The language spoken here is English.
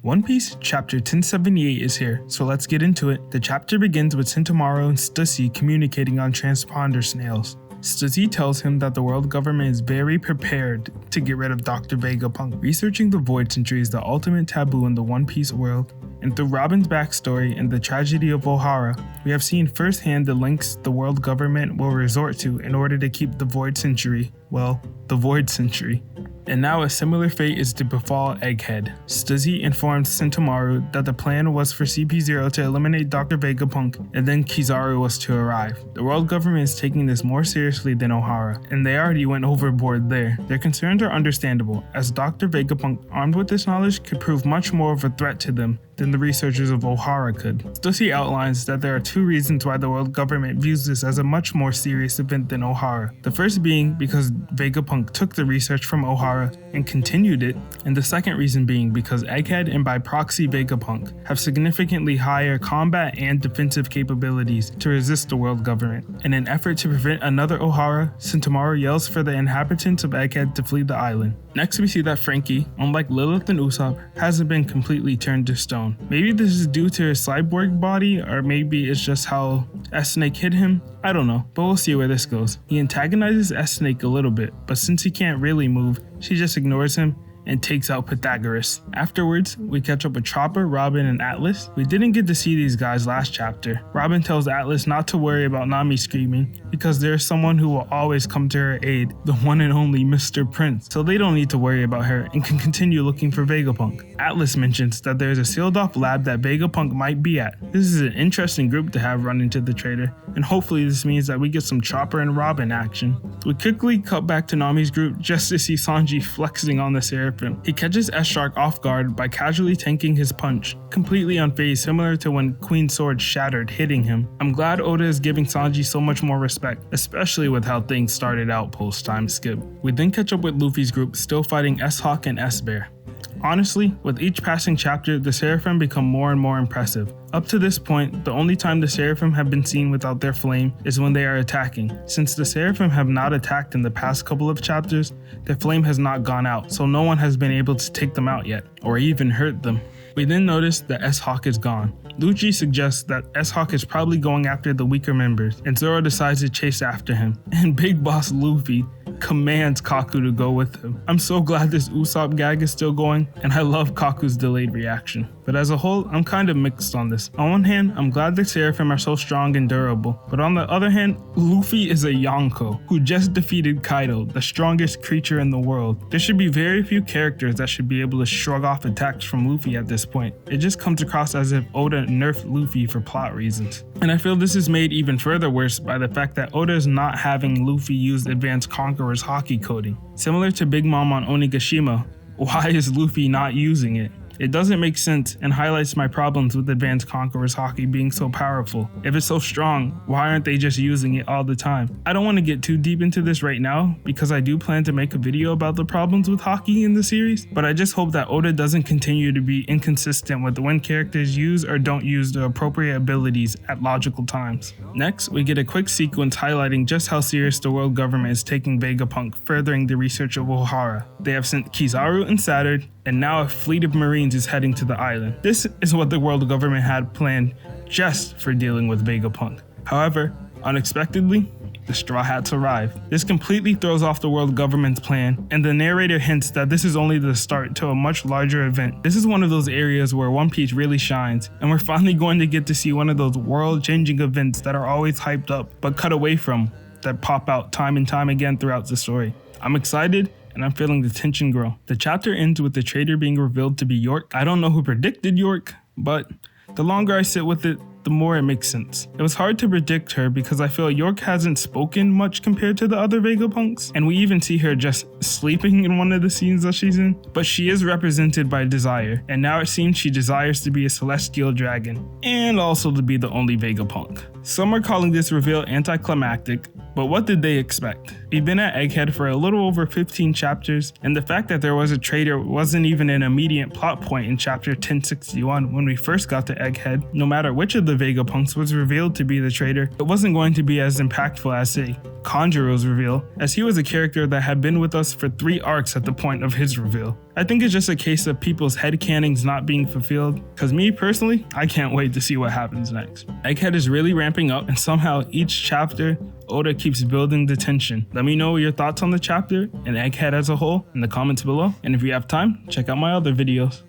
One Piece chapter 1078 is here, so let's get into it. The chapter begins with Sentomaru and Stussy communicating on transponder snails. Stussy tells him that the world government is very prepared to get rid of Dr. Vegapunk. Researching the Void Century is the ultimate taboo in the One Piece world, and through Robin's backstory and the tragedy of Ohara, we have seen firsthand the lengths the world government will resort to in order to keep the Void Century, well, the Void Century. And now a similar fate is to befall Egghead. Stussy informs Sentomaru that the plan was for CP0 to eliminate Dr. Vegapunk, and then Kizaru was to arrive. The world government is taking this more seriously than Ohara, and they already went overboard there. Their concerns are understandable, as Dr. Vegapunk, armed with this knowledge, could prove much more of a threat to them than the researchers of Ohara could. Stussy outlines that there are two reasons why the world government views this as a much more serious event than Ohara. The first being because Vegapunk took the research from Ohara and continued it, and the second reason being because Egghead and by proxy Vegapunk have significantly higher combat and defensive capabilities to resist the world government. In an effort to prevent another Ohara, Sentomaru yells for the inhabitants of Egghead to flee the island. Next we see that Frankie, unlike Lilith and Usopp, hasn't been completely turned to stone. Maybe this is due to his cyborg body, or maybe it's just how S-Snake hit him. I don't know, but we'll see where this goes. He antagonizes S-Snake a little bit, but since he can't really move, she just ignores him and takes out Pythagoras. Afterwards, we catch up with Chopper, Robin, and Atlas. We didn't get to see these guys last chapter. Robin tells Atlas not to worry about Nami screaming because there's someone who will always come to her aid, the one and only Mr. Prince, so they don't need to worry about her and can continue looking for Vegapunk. Atlas mentions that there's a sealed off lab that Vegapunk might be at. This is an interesting group to have run into the traitor, and hopefully this means that we get some Chopper and Robin action. We quickly cut back to Nami's group just to see Sanji flexing on the Seraphim. He catches S-Shark off guard by casually tanking his punch, completely unfazed, similar to when Queen's sword shattered, hitting him. I'm glad Oda is giving Sanji so much more respect, especially with how things started out post-time skip. We then catch up with Luffy's group, still fighting S-Hawk and S-Bear. Honestly, with each passing chapter, the Seraphim become more and more impressive. Up to this point, the only time the Seraphim have been seen without their flame is when they are attacking. Since the Seraphim have not attacked in the past couple of chapters, their flame has not gone out, so no one has been able to take them out yet, or even hurt them. We then notice that S-Hawk is gone. Lucci suggests that S-Hawk is probably going after the weaker members, and Zoro decides to chase after him. And Big Boss Luffy commands Kaku to go with him. I'm so glad this Usopp gag is still going, and I love Kaku's delayed reaction. But as a whole, I'm kind of mixed on this. On one hand, I'm glad the Seraphim are so strong and durable, but on the other hand, Luffy is a Yonko who just defeated Kaido, the strongest creature in the world. There should be very few characters that should be able to shrug off attacks from Luffy at this point. It just comes across as if Oda nerfed Luffy for plot reasons. And I feel this is made even further worse by the fact that Oda is not having Luffy use Advanced Conqueror's Haki coding. Similar to Big Mom on Onigashima, why is Luffy not using it? It doesn't make sense and highlights my problems with Advanced Conqueror's Haki being so powerful. If it's so strong, why aren't they just using it all the time? I don't want to get too deep into this right now because I do plan to make a video about the problems with Haki in the series, but I just hope that Oda doesn't continue to be inconsistent with when characters use or don't use the appropriate abilities at logical times. Next, we get a quick sequence highlighting just how serious the world government is taking Vegapunk, furthering the research of Ohara. They have sent Kizaru and Saturn, and now a fleet of Marines is heading to the island. This is what the world government had planned just for dealing with Vegapunk. However, unexpectedly, the Straw Hats arrive. This completely throws off the world government's plan, and the narrator hints that this is only the start to a much larger event. This is one of those areas where One Piece really shines, and we're finally going to get to see one of those world-changing events that are always hyped up, but cut away from, that pop out time and time again throughout the story. I'm excited, and I'm feeling the tension grow. The chapter ends with the traitor being revealed to be York. I don't know who predicted York, but the longer I sit with it, the more it makes sense. It was hard to predict her because I feel York hasn't spoken much compared to the other Vegapunks, and we even see her just sleeping in one of the scenes that she's in, but she is represented by desire, and now it seems she desires to be a celestial dragon, and also to be the only Vegapunk. Some are calling this reveal anticlimactic, but what did they expect? We've been at Egghead for a little over 15 chapters, and the fact that there was a traitor wasn't even an immediate plot point in chapter 1061 when we first got to Egghead. No matter which of the Vegapunks was revealed to be the traitor, it wasn't going to be as impactful as, say, Kanjuro's reveal, as he was a character that had been with us for 3 arcs at the point of his reveal. I think it's just a case of people's headcanons not being fulfilled, because me personally, I can't wait to see what happens next. Egghead is really ramping up, and somehow each chapter, Oda keeps building the tension. Let me know your thoughts on the chapter and Egghead as a whole in the comments below, and if you have time, check out my other videos.